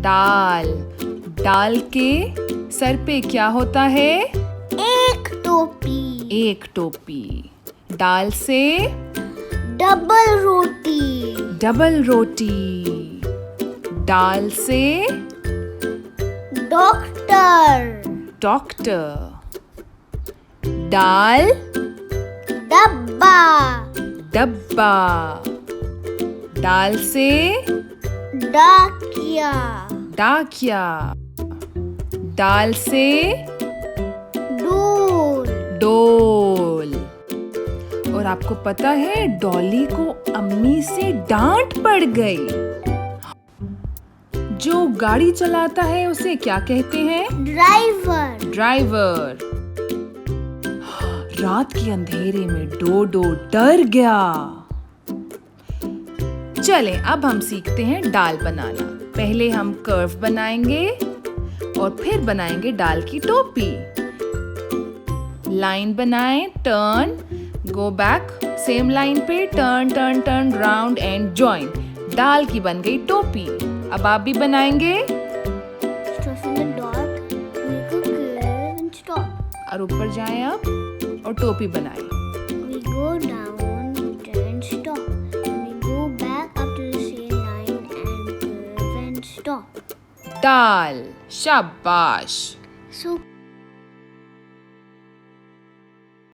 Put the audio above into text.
दाल। दाल के सर पे क्या होता है? एक टोपी। एक टोपी। दाल से डबल रोटी। डबल रोटी। दाल से डॉक्टर। डॉक्टर। दाल डब्बा। डब्बा। दाल से डाकिया। डाकिया। दाल से डोल। डोल। और आपको पता है डॉली को अम्मी से डांट पड़ गई। जो गाड़ी चलाता है उसे क्या कहते हैं? ड्राइवर। ड्राइवर। रात के अंधेरे में डोडो डर गया। चलें अब हम सीखते हैं दाल बनाना। पहले हम कर्व बनाएंगे और फिर बनाएंगे दाल की टोपी। लाइन बनाएं, turn, go back, same line पे turn turn turn, round and join. दाल की बन गई टोपी। अब आप भी बनाएंगे और ऊपर जाएं आप और टोपी बनाएं। We go down, then stop. We go back up to the same line and curve and stop. दाल। शाबाश। So